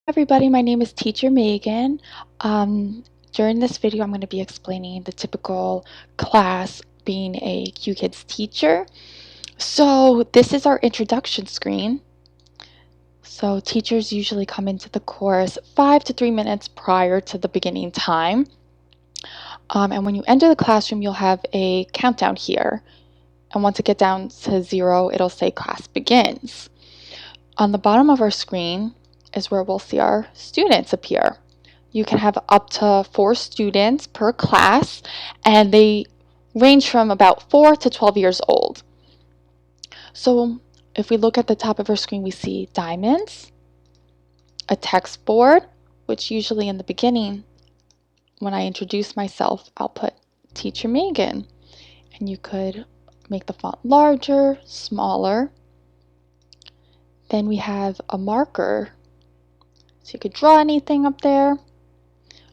Everybody, my name is Teacher Megan. During this video, I'm going to be explaining the typical class being a QKids teacher. So this is our introduction screen. So teachers usually come into the course 5 to 3 minutes prior to the beginning time. And when you enter the classroom, you'll have a countdown here. And once it gets down to 0, it'll say class begins. On the bottom of our screen is where we'll see our students appear. You can have up to 4 students per class, and they range from about 4 to 12 years old. So if we look at the top of our screen, we see diamonds, a text board, which usually in the beginning, when I introduce myself, I'll put Teacher Megan. And you could make the font larger, smaller. Then we have a marker, so you could draw anything up there.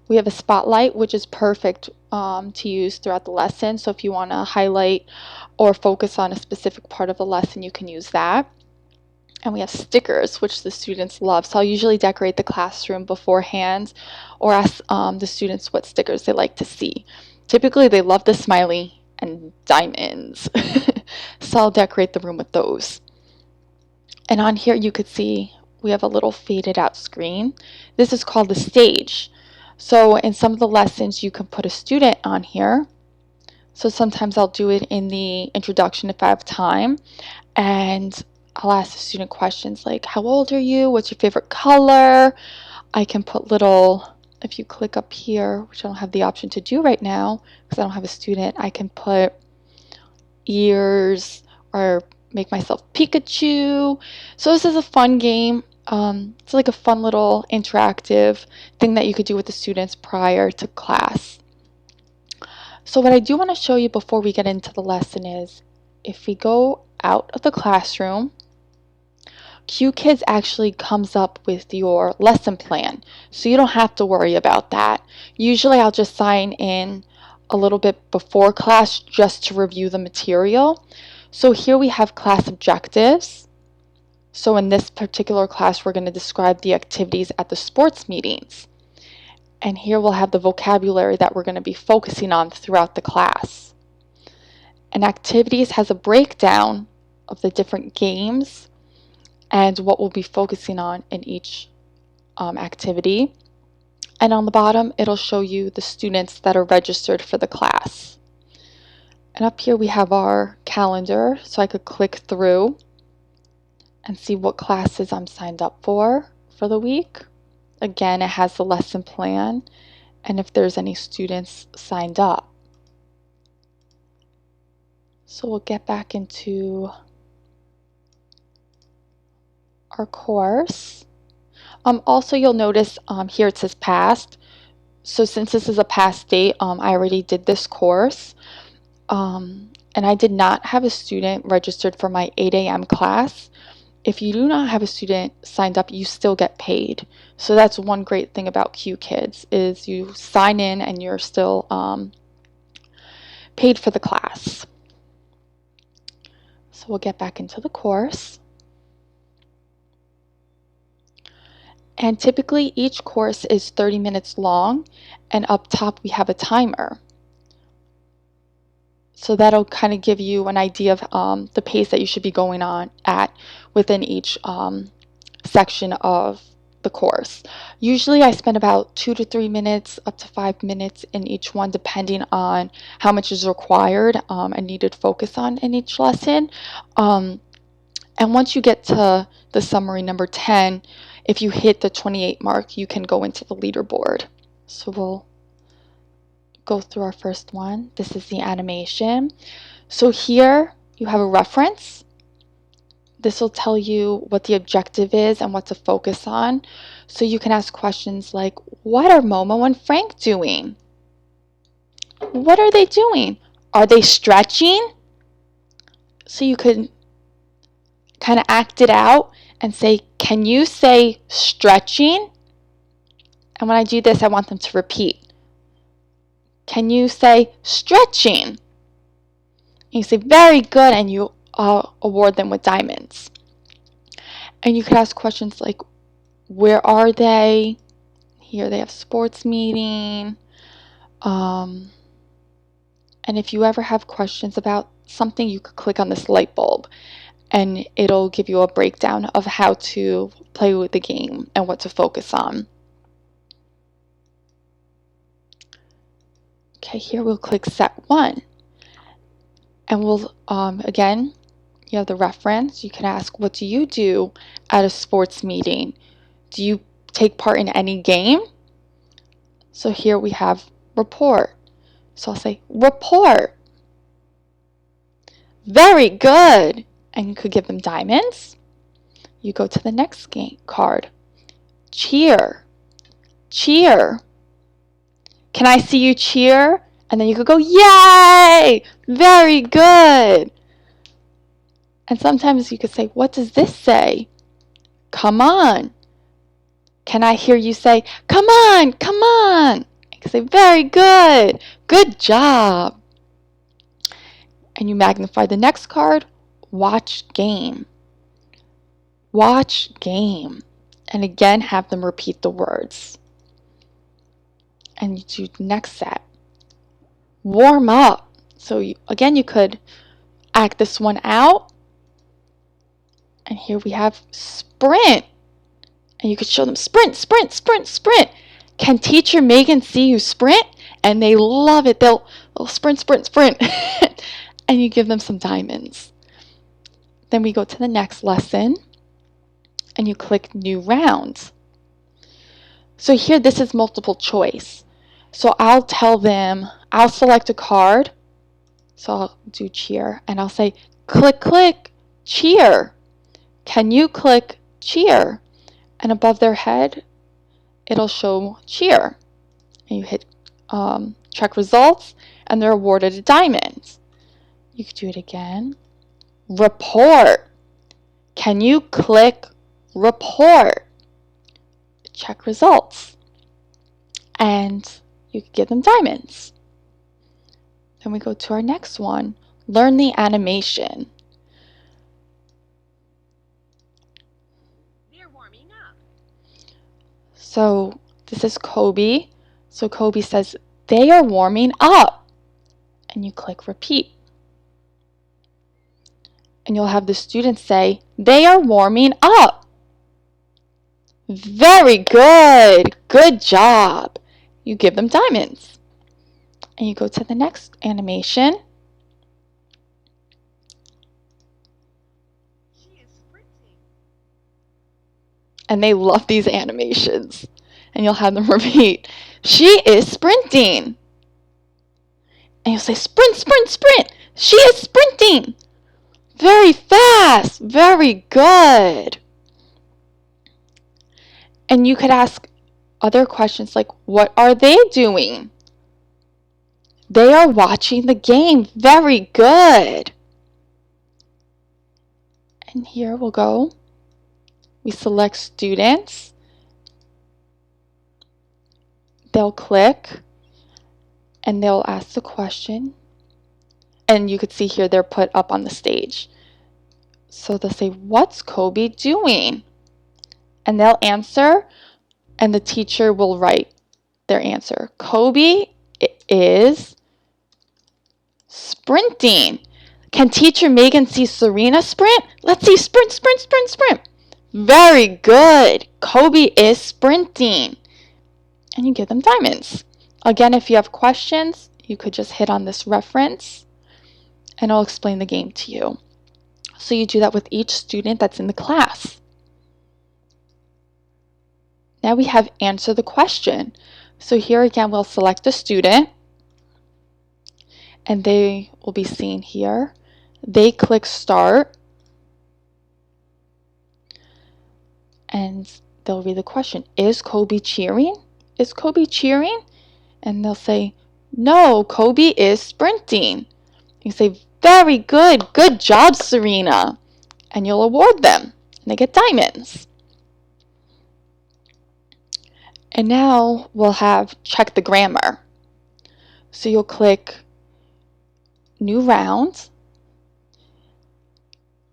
We have a spotlight, which is perfect to use throughout the lesson. So if you want to highlight or focus on a specific part of the lesson, you can use that. And we have stickers, which the students love. So I'll usually decorate the classroom beforehand or ask the students what stickers they like to see. Typically, they love the smiley and diamonds. So I'll decorate the room with those. And on here, you could see we have a little faded out screen. This is called the stage. So in some of the lessons, you can put a student on here. So sometimes I'll do it in the introduction if I have time. And I'll ask the student questions like, how old are you? What's your favorite color? I can put little, if you click up here, which I don't have the option to do right now because I don't have a student, I can put ears or make myself Pikachu. So this is a fun game. It's like a fun little interactive thing that you could do with the students prior to class. So what I do want to show you before we get into the lesson is if we go out of the classroom, QKids actually comes up with your lesson plan. So you don't have to worry about that. Usually I'll just sign in a little bit before class just to review the material. So here we have class objectives. So in this particular class, we're going to describe the activities at the sports meetings. And here we'll have the vocabulary that we're going to be focusing on throughout the class. And activities has a breakdown of the different games and what we'll be focusing on in each activity. And on the bottom, it'll show you the students that are registered for the class. And up here we have our calendar, so I could click through and see what classes I'm signed up for the week. Again, it has the lesson plan and if there's any students signed up. So we'll get back into our course. Also, you'll notice here it says past. So since this is a past date, I already did this course. And I did not have a student registered for my 8 a.m. class. If you do not have a student signed up, you still get paid. So that's one great thing about QKids is you sign in and you're still paid for the class. So we'll get back into the course. And typically each course is 30 minutes long, and up top we have a timer. So that'll kind of give you an idea of the pace that you should be going on at within each section of the course. Usually I spend about 2 to 3 minutes up to 5 minutes in each one depending on how much is required and needed focus on in each lesson. And once you get to the summary number 10, if you hit the 28 mark, you can go into the leaderboard. So we'll go through our first one. This is the animation. So here you have a reference. This will tell you what the objective is and what to focus on. So you can ask questions like, what are Momo and Frank doing? What are they doing? Are they stretching? So you could kind of act it out and say, can you say stretching? And when I do this, I want them to repeat. Can you say stretching? And you say very good, and you award them with diamonds. And you could ask questions like, where are they? Here they have sports meeting. And if you ever have questions about something, you could click on this light bulb and it'll give you a breakdown of how to play with the game and what to focus on. Okay, here we'll click set 1. And we'll, again, you have the reference. You can ask, what do you do at a sports meeting? Do you take part in any game? So here we have report. So I'll say, report. Very good. And you could give them diamonds. You go to the next game card. Cheer. Cheer. Can I see you cheer? And then you could go, yay! Very good. And sometimes you could say, what does this say? Come on. Can I hear you say, come on, come on? You can say, very good. Good job. And you magnify the next card, watch game. Watch game. And again, have them repeat the words. And you do the next set. Warm up. So again, you could act this one out. And here we have sprint. And you could show them sprint, sprint, sprint, sprint. Can teacher Megan see you sprint? And they love it. They'll sprint, sprint, sprint. And you give them some diamonds. Then we go to the next lesson. And you click new round. So here, this is multiple choice. So I'll tell them, I'll select a card. So I'll do cheer. And I'll say, click, click, cheer. Can you click cheer? And above their head, it'll show cheer. And you hit check results, and they're awarded a diamond. You can do it again. Report. Can you click report? Check results. And you can give them diamonds. Then we go to our next one. Learn the animation. They're warming up. So this is Kobe. So Kobe says, they are warming up. And you click repeat. And you'll have the students say, they are warming up. Very good. Good job. You give them diamonds. And you go to the next animation. She is sprinting. And they love these animations. And you'll have them repeat, she is sprinting. And you'll say, sprint, sprint, sprint. She is sprinting. Very fast. Very good. And you could ask other questions like, what are they doing? They are watching the game. Very good. And here we'll go. We select students. They'll click and they'll ask the question. And you could see here they're put up on the stage. So they'll say, what's Kobe doing? And they'll answer, and the teacher will write their answer. Kobe is sprinting. Can teacher Megan see Serena sprint? Let's see, sprint, sprint, sprint, sprint. Very good. Kobe is sprinting. And you give them diamonds. Again, if you have questions, you could just hit on this reference and I'll explain the game to you. So you do that with each student that's in the class. Now we have answer the question. So here again, we'll select a student and they will be seen here. They click start and they'll read the question. Is Kobe cheering? Is Kobe cheering? And they'll say, no, Kobe is sprinting. You say, very good. Good job, Serena. And you'll award them. And they get diamonds. And now we'll have check the grammar. So you'll click new round.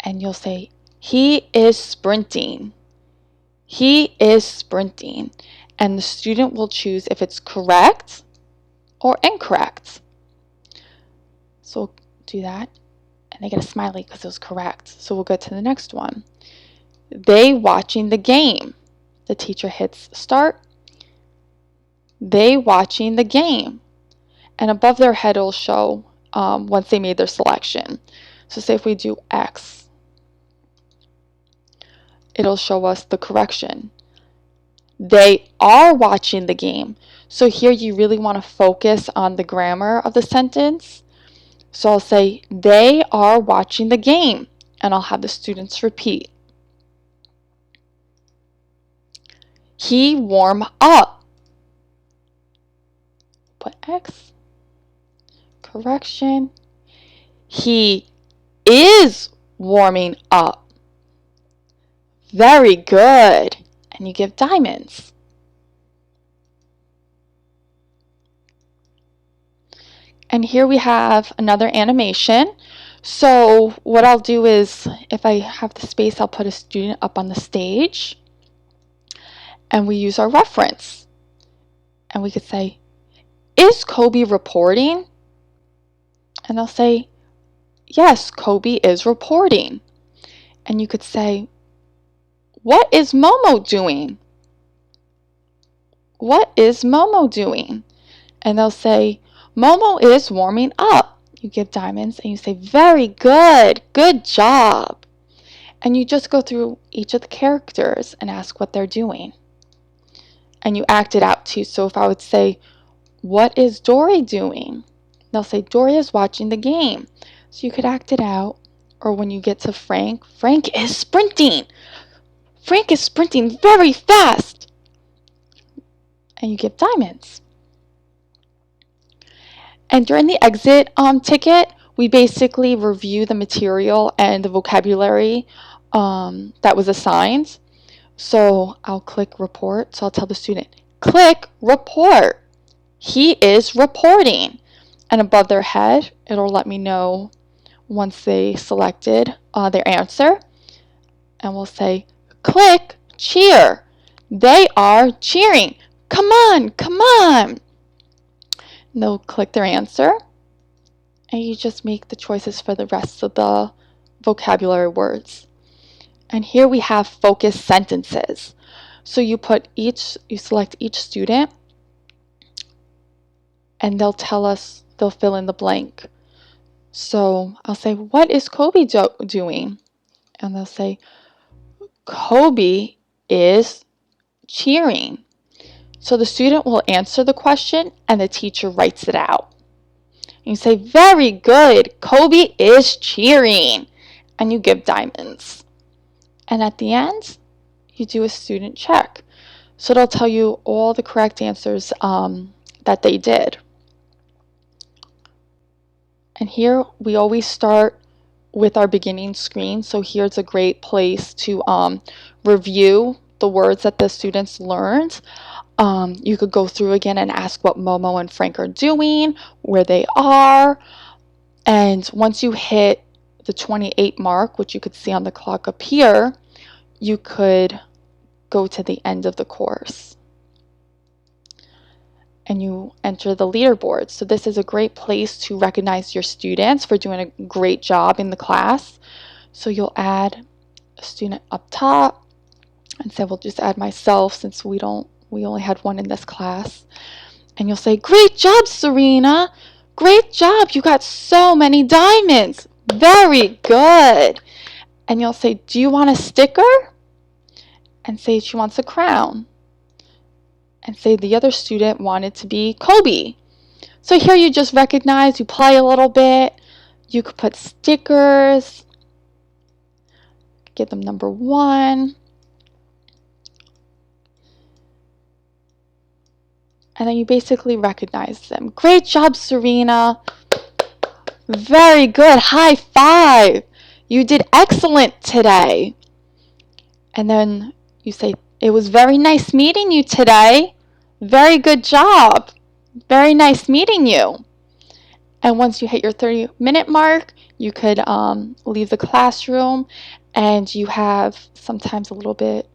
And you'll say, he is sprinting. He is sprinting. And the student will choose if it's correct or incorrect. So we'll do that. And they get a smiley because it was correct. So we'll go to the next one. They watching the game. The teacher hits start. They watching the game. And above their head it'll show once they made their selection. So say if we do X, it'll show us the correction. They are watching the game. So here you really want to focus on the grammar of the sentence. So I'll say, they are watching the game. And I'll have the students repeat. He warm up. Put X. Correction. He is warming up. Very good. And you give diamonds. And here we have another animation. So what I'll do is, if I have the space, I'll put a student up on the stage. And we use our reference. And we could say, is Kobe reporting? And they'll say, yes, Kobe is reporting. And you could say, what is Momo doing? What is Momo doing? And they'll say, Momo is warming up. You give diamonds and you say, very good, good job. And you just go through each of the characters and ask what they're doing. And you act it out too. So if I would say, what is Dory doing? They'll say, Dory is watching the game. So you could act it out. Or when you get to Frank, Frank is sprinting. Frank is sprinting very fast. And you give diamonds. And during the exit ticket, we basically review the material and the vocabulary that was assigned. So I'll click report. So I'll tell the student, click report. He is reporting. And above their head, it'll let me know once they selected their answer. And we'll say, click cheer. They are cheering. Come on, come on. And they'll click their answer. And you just make the choices for the rest of the vocabulary words. And here we have focus sentences. So you select each student, and they'll tell us, they'll fill in the blank. So I'll say, what is Kobe doing? And they'll say, Kobe is cheering. So the student will answer the question and the teacher writes it out. And you say, very good, Kobe is cheering. And you give diamonds. And at the end, you do a student check. So it'll tell you all the correct answers that they did. And here we always start with our beginning screen. So here's a great place to review the words that the students learned. You could go through again and ask what Momo and Frank are doing, where they are. And once you hit the 28 mark, which you could see on the clock up here, you could go to the end of the course. And you enter the leaderboard. So this is a great place to recognize your students for doing a great job in the class. So you'll add a student up top and say, we'll just add myself since we only had one in this class. And you'll say, great job, Serena. Great job. You got so many diamonds. Very good. And you'll say, do you want a sticker? And say she wants a crown. And say the other student wanted to be Kobe. So here you just recognize, you play a little bit. You could put stickers. Give them number 1. And then you basically recognize them. Great job, Serena. Very good. High five. You did excellent today. And then you say, it was very nice meeting you today. Very good job. Very nice meeting you. And once you hit your 30-minute mark, you could leave the classroom, and you have sometimes a little bit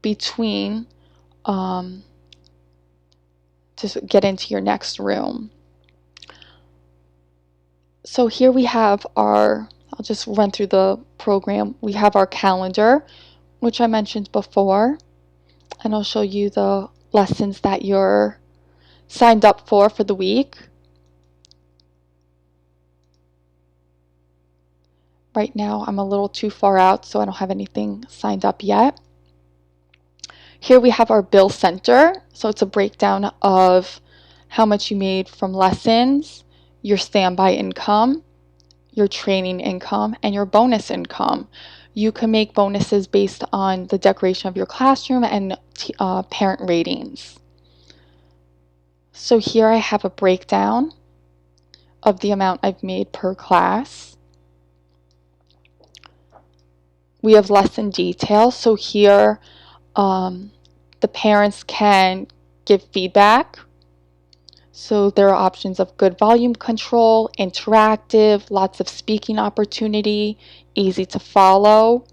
between to get into your next room. So here we have I'll just run through the program. We have our calendar, which I mentioned before, and I'll show you the lessons that you're signed up for the week. Right now I'm a little too far out, so I don't have anything signed up yet. Here we have our bill center. So it's a breakdown of how much you made from lessons, your standby income, your training income, and your bonus income. You can make bonuses based on the decoration of your classroom and parent ratings. So here I have a breakdown of the amount I've made per class. We have lesson details. So here the parents can give feedback. So there are options of good volume control, interactive, lots of speaking opportunity, easy to follow.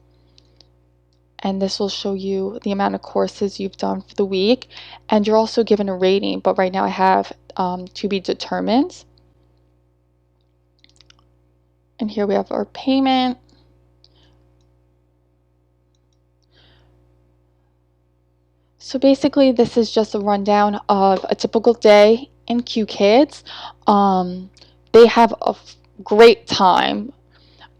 And this will show you the amount of courses you've done for the week. And you're also given a rating, but right now I have to be determined. And here we have our payment. So basically this is just a rundown of a typical day in QKids. They have a great time.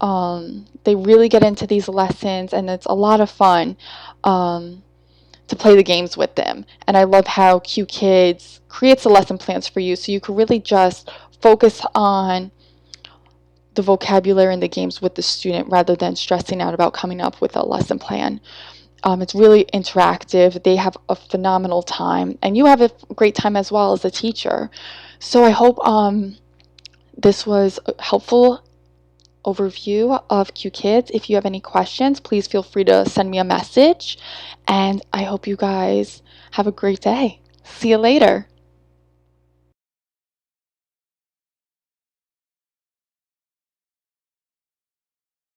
They really get into these lessons, and it's a lot of fun to play the games with them. And I love how QKids creates the lesson plans for you, so you can really just focus on the vocabulary and the games with the student rather than stressing out about coming up with a lesson plan. It's really interactive. They have a phenomenal time, and you have a great time as well as a teacher. So I hope this was a helpful overview of QKids. If you have any questions, please feel free to send me a message, and I hope you guys have a great day. See you later.